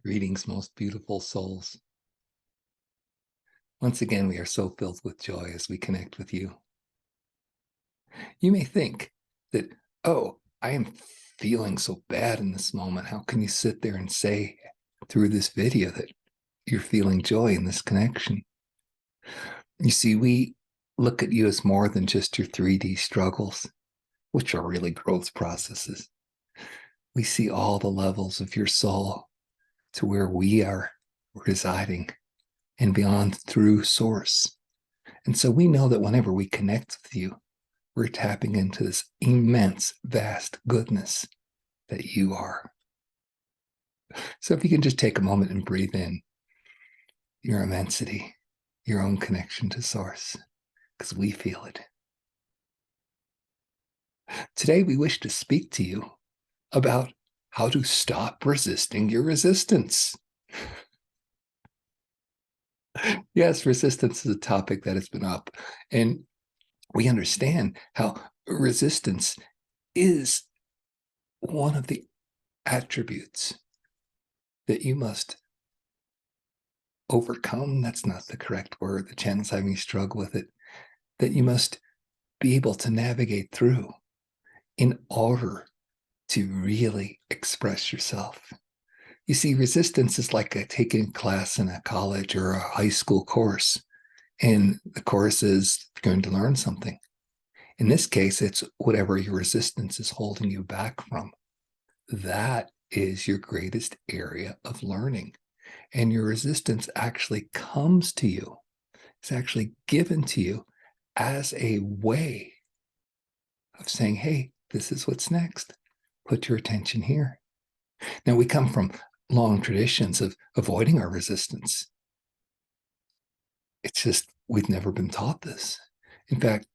Greetings, most beautiful souls. Once again, we are so filled with joy as we connect with you. You may think that, oh, I am feeling so bad in this moment. How can you sit there and say through this video that you're feeling joy in this connection? You see, we look at you as more than just your 3D struggles, which are really growth processes. We see all the levels of your soul to where we are residing and beyond through source. And so we know that whenever we connect with you, we're tapping into this immense, vast goodness that you are. So if you can just take a moment and breathe in your immensity, your own connection to source, because we feel it. Today, we wish to speak to you about how to stop resisting your resistance. Yes, resistance is a topic that has been up, and we understand how resistance is one of the attributes that you must overcome. That's not the correct word. The channel's having me struggle with it. That you must be able to navigate through in order to really express yourself. You see, resistance is like taking a class in a college or a high school course. And the course is going to learn something. In this case, it's whatever your resistance is holding you back from. That is your greatest area of learning. And your resistance actually comes to you. It's actually given to you as a way of saying, hey, this is what's next. Put your attention here. Now, we come from long traditions of avoiding our resistance. It's just we've never been taught this. In fact,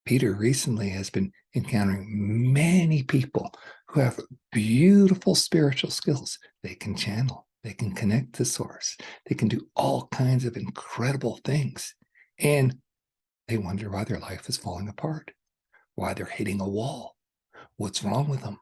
Peter recently has been encountering many people who have beautiful spiritual skills. They can channel, they can connect to source, they can do all kinds of incredible things. And they wonder why their life is falling apart, why they're hitting a wall, what's wrong with them.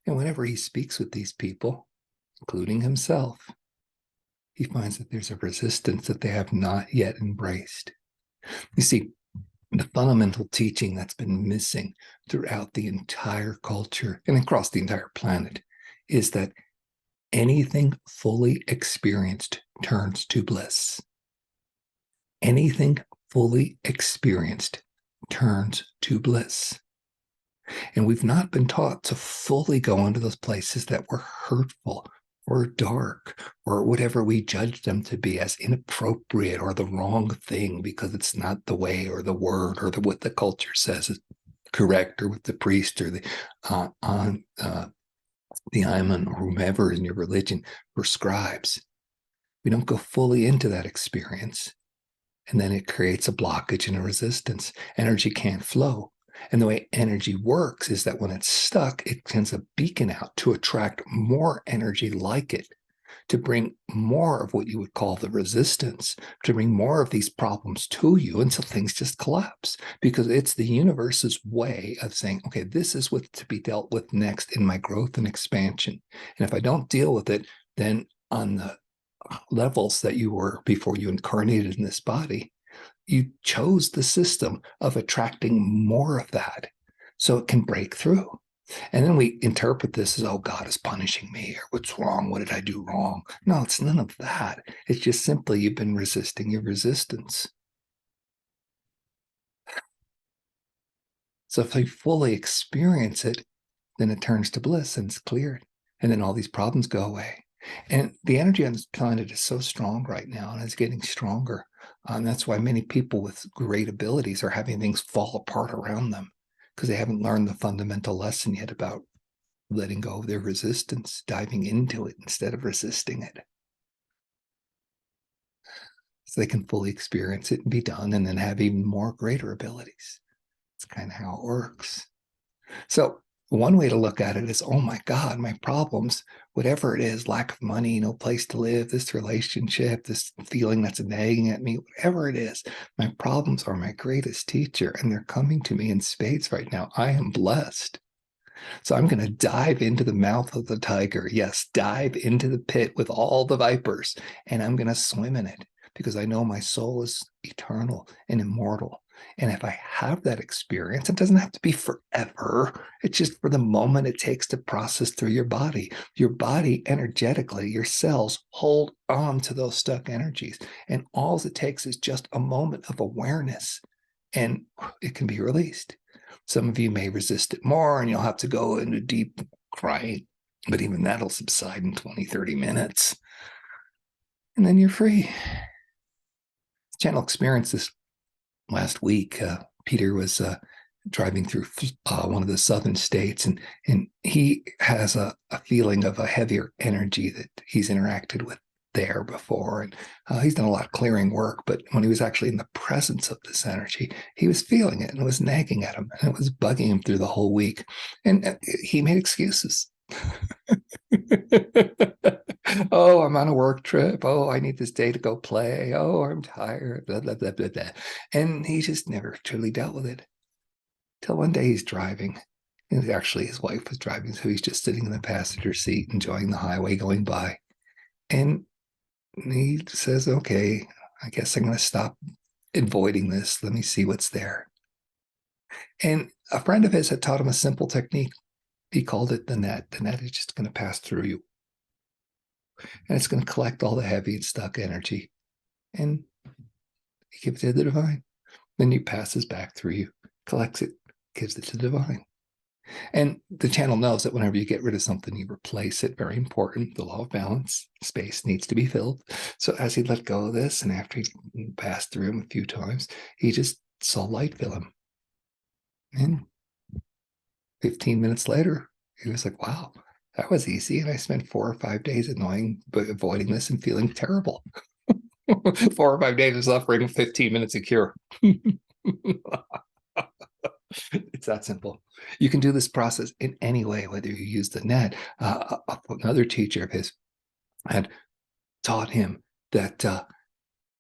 And whenever he speaks with these people, including himself, he finds that there's a resistance that they have not yet embraced. You see, the fundamental teaching that's been missing throughout the entire culture and across the entire planet is that anything fully experienced turns to bliss. Anything fully experienced turns to bliss. And we've not been taught to fully go into those places that were hurtful or dark or whatever we judge them to be as inappropriate or the wrong thing because it's not the way or the word or what the culture says is correct or what the priest or the imam or whomever in your religion prescribes. We don't go fully into that experience. And then it creates a blockage and a resistance. Energy can't flow. And the way energy works is that when it's stuck, it sends a beacon out to attract more energy like it, to bring more of what you would call the resistance, to bring more of these problems to you until things just collapse. Because it's the universe's way of saying, okay, this is what's to be dealt with next in my growth and expansion. And if I don't deal with it, then on the levels that you were before you incarnated in this body, you chose the system of attracting more of that so it can break through. And then we interpret this as, oh, God is punishing me, or what's wrong? What did I do wrong? No, it's none of that. It's just simply you've been resisting your resistance. So if you fully experience it, then it turns to bliss and it's cleared. And then all these problems go away. And the energy on this planet is so strong right now and it's getting stronger. And that's why many people with great abilities are having things fall apart around them because they haven't learned the fundamental lesson yet about letting go of their resistance, diving into it instead of resisting it. So they can fully experience it and be done and then have even more greater abilities. It's kind of how it works. So one way to look at it is, oh my God, my problems, whatever it is, lack of money, no place to live, this relationship, this feeling that's nagging at me, whatever it is, my problems are my greatest teacher and they're coming to me in spades right now. I am blessed. So I'm going to dive into the mouth of the tiger. Yes, dive into the pit with all the vipers, and I'm going to swim in it because I know my soul is eternal and immortal. And if I have that experience, it doesn't have to be forever. It's just for the moment it takes to process through your body. Your body energetically, your cells hold on to those stuck energies. And all it takes is just a moment of awareness, and it can be released. Some of you may resist it more and you'll have to go into deep crying, but even that'll subside in 20, 30 minutes. And then you're free. Channel experience this last week. Peter was driving through one of the southern states, and he has a feeling of a heavier energy that he's interacted with there before. And he's done a lot of clearing work, but when he was actually in the presence of this energy, he was feeling it and it was nagging at him and it was bugging him through the whole week. And he made excuses. Oh, I'm on a work trip. Oh, I need this day to go play. Oh, I'm tired. Blah, blah, blah, blah, blah. And he just never truly dealt with it. Till one day he's driving. And actually, his wife was driving, so he's just sitting in the passenger seat, enjoying the highway going by. And he says, okay, I guess I'm going to stop avoiding this. Let me see what's there. And a friend of his had taught him a simple technique. He called it the net. The net is just going to pass through you. And it's going to collect all the heavy and stuck energy. And he gives it to the divine. Then he passes back through you, collects it, gives it to the divine. And the channel knows that whenever you get rid of something, you replace it. Very important. The law of balance. Space needs to be filled. So as he let go of this, and after he passed through him a few times, he just saw light fill him. And 15 minutes later, he was like, wow, that was easy. And I spent 4 or 5 days avoiding this and feeling terrible. 4 or 5 days of suffering, 15 minutes of cure. It's that simple. You can do this process in any way, whether you use the net. Another teacher of his had taught him that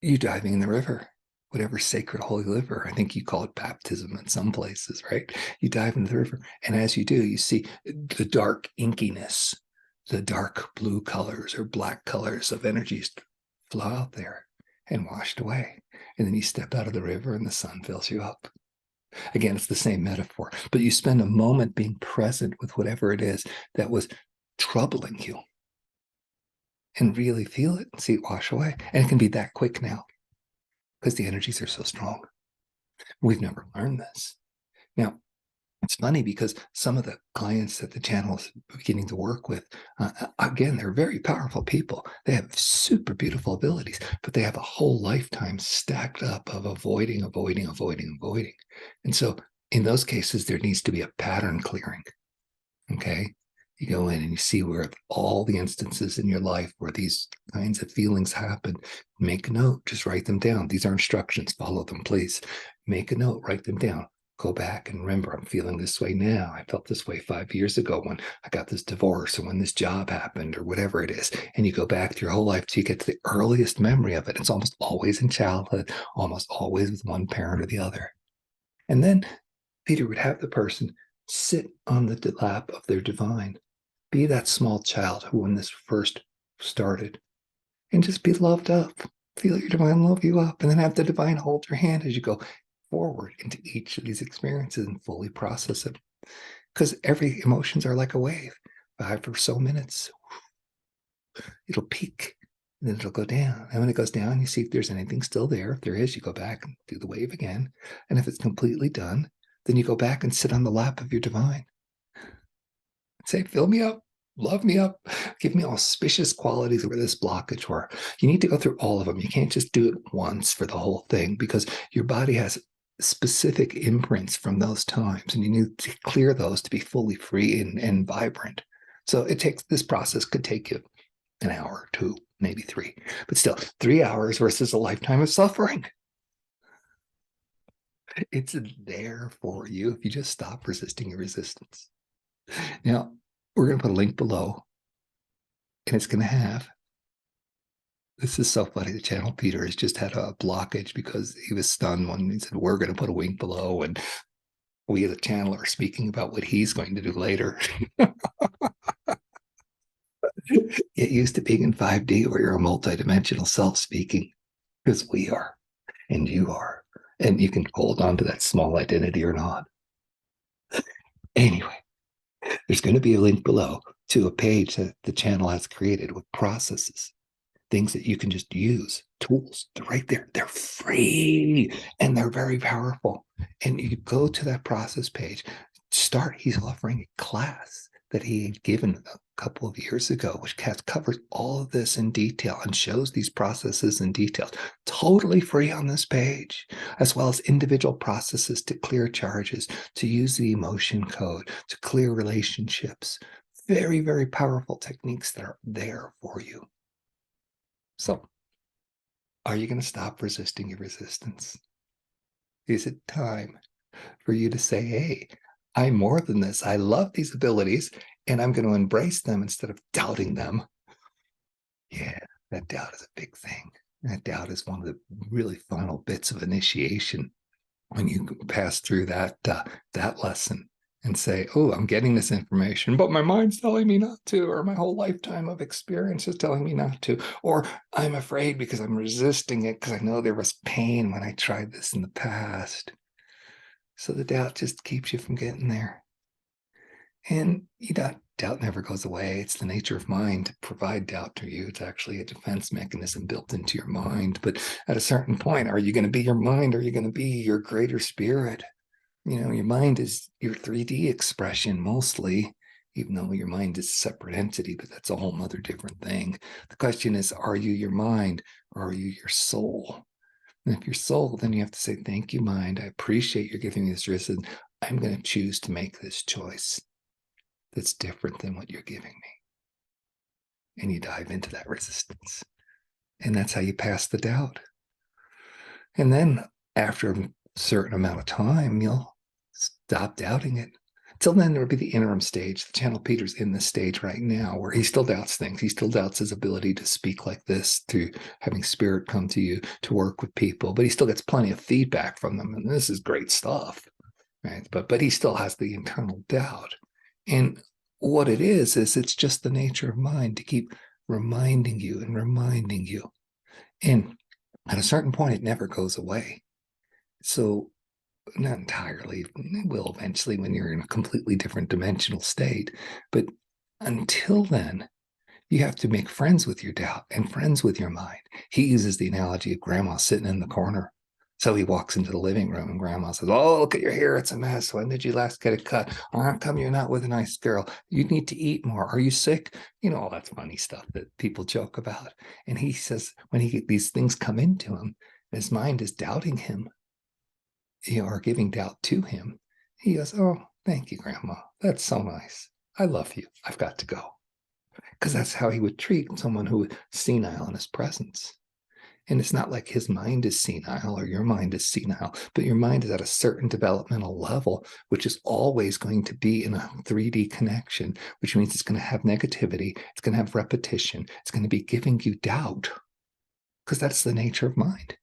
you diving in the river, whatever sacred holy river, I think you call it baptism in some places, right? You dive into the river, and as you do, you see the dark inkiness, the dark blue colors or black colors of energies flow out there and washed away. And then you step out of the river and the sun fills you up. Again, it's the same metaphor, but you spend a moment being present with whatever it is that was troubling you and really feel it and see it wash away. And it can be that quick now because the energies are so strong. We've never learned this. Now, it's funny because some of the clients that the channel is beginning to work with, again, they're very powerful people. They have super beautiful abilities, but they have a whole lifetime stacked up of avoiding. And so in those cases, there needs to be a pattern clearing. Okay. You go in and you see where all the instances in your life where these kinds of feelings happen. Make a note, just write them down. These are instructions. Follow them, please. Make a note, write them down. Go back and remember, I'm feeling this way now. I felt this way 5 years ago when I got this divorce or when this job happened or whatever it is. And you go back to your whole life till you get to the earliest memory of it. It's almost always in childhood, almost always with one parent or the other. And then Peter would have the person sit on the lap of their divine. Be that small child who, when this first started, and just be loved up. Feel your divine love you up, and then have the divine hold your hand as you go forward into each of these experiences and fully process it. Because every emotions are like a wave. 5 or so minutes, it'll peak, and then it'll go down. And when it goes down, you see if there's anything still there. If there is, you go back and do the wave again. And if it's completely done, then you go back and sit on the lap of your divine. Say, fill me up, love me up, give me auspicious qualities where this blockage were. You need to go through all of them. You can't just do it once for the whole thing because your body has specific imprints from those times, and you need to clear those to be fully free and vibrant. So this process could take you an hour, 2, maybe 3, but still 3 hours versus a lifetime of suffering. It's there for you if you just stop resisting your resistance. Now, we're going to put a link below, and it's going to have, this is so funny, the channel Peter has just had a blockage because he was stunned when he said, we're going to put a link below, and We, the channeler, are speaking about what he's going to do later. Get used to being in 5D where you're a multidimensional self speaking, because we are, and you are. And you can hold on to that small identity or not. Anyway, there's going to be a link below to a page that the channel has created with processes, things that you can just use, tools. They're right there. They're free and they're very powerful. And you go to that process page, he's offering a class that he had given a couple of years ago, which covers all of this in detail and shows these processes in detail, totally free on this page, as well as individual processes to clear charges, to use the emotion code, to clear relationships. Very, very powerful techniques that are there for you. So, are you going to stop resisting your resistance? Is it time for you to say, hey, I'm more than this. I love these abilities and I'm going to embrace them instead of doubting them? Yeah, that doubt is a big thing. That doubt is one of the really final bits of initiation when you pass through that lesson and say, oh, I'm getting this information, but my mind's telling me not to, or my whole lifetime of experience is telling me not to, or I'm afraid because I'm resisting it because I know there was pain when I tried this in the past. So the doubt just keeps you from getting there. And doubt never goes away. It's the nature of mind to provide doubt to you. It's actually a defense mechanism built into your mind. But at a certain point, are you going to be your mind? Or are you going to be your greater spirit? You know, your mind is your 3D expression mostly, even though your mind is a separate entity, but that's a whole other different thing. The question is, are you your mind or are you your soul? And if you're soul, then you have to say, thank you, mind. I appreciate you giving me this reason. I'm going to choose to make this choice that's different than what you're giving me. And you dive into that resistance. And that's how you pass the doubt. And then after a certain amount of time, you'll stop doubting it. Till then, there will be the interim stage. The channel Peter's in this stage right now where he still doubts things. He still doubts his ability to speak like this, to having spirit come to you, to work with people, but he still gets plenty of feedback from them. And this is great stuff, right? But he still has the internal doubt. And what it is it's just the nature of mind to keep reminding you and reminding you. And at a certain point, it never goes away. So not entirely. It will eventually when you're in a completely different dimensional state. But until then, you have to make friends with your doubt and friends with your mind. He uses the analogy of grandma sitting in the corner. So he walks into the living room and grandma says, oh, look at your hair. It's a mess. When did you last get it cut? Oh, how come you're not with a nice girl? You need to eat more. Are you sick? You know, all that funny stuff that people joke about. And he says, when these things come into him, his mind is doubting him, or giving doubt to him, he goes, oh, thank you, Grandma. That's so nice. I love you. I've got to go. Because that's how he would treat someone who was senile in his presence. And it's not like his mind is senile or your mind is senile, but your mind is at a certain developmental level, which is always going to be in a 3D connection, which means it's going to have negativity. It's going to have repetition. It's going to be giving you doubt, because that's the nature of mind.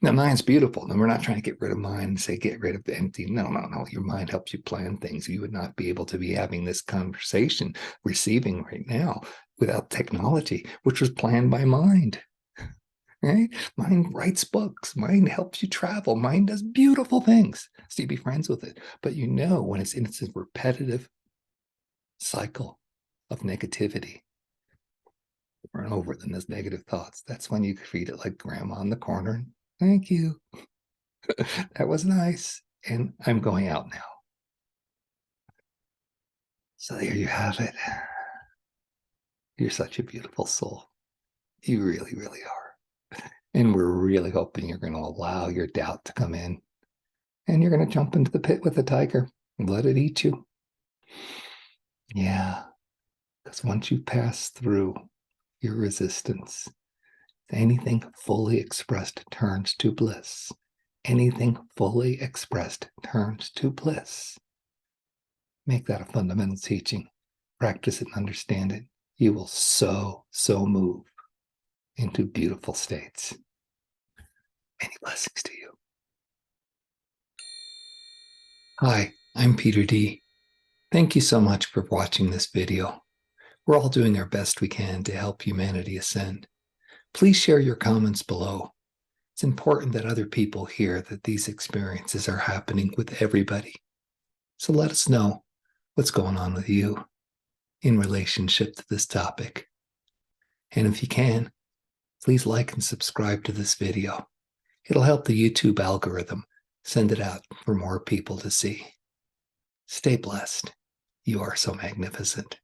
Now, mind's beautiful. And we're not trying to get rid of mind and say, get rid of the empty. No. Your mind helps you plan things. You would not be able to be having this conversation, receiving right now without technology, which was planned by mind. Right? Mind writes books. Mind helps you travel. Mind does beautiful things. So you be friends with it. But you know when it's in its repetitive cycle of negativity, over and over, then those negative thoughts, that's when you treat it like grandma in the corner. Thank you. That was nice. And I'm going out now. So there you have it. You're such a beautiful soul. You really, really are. And we're really hoping you're going to allow your doubt to come in. And you're going to jump into the pit with the tiger and let it eat you. Yeah. Because once you pass through your resistance, anything fully expressed turns to bliss. Anything fully expressed turns to bliss. Make that a fundamental teaching. Practice it and understand it. You will so move into beautiful states. Many blessings to you. Hi, I'm Peter D. Thank you so much for watching this video. We're all doing our best we can to help humanity ascend. Please share your comments below. It's important that other people hear that these experiences are happening with everybody. So let us know what's going on with you in relationship to this topic. And if you can, please like and subscribe to this video. It'll help the YouTube algorithm send it out for more people to see. Stay blessed. You are so magnificent.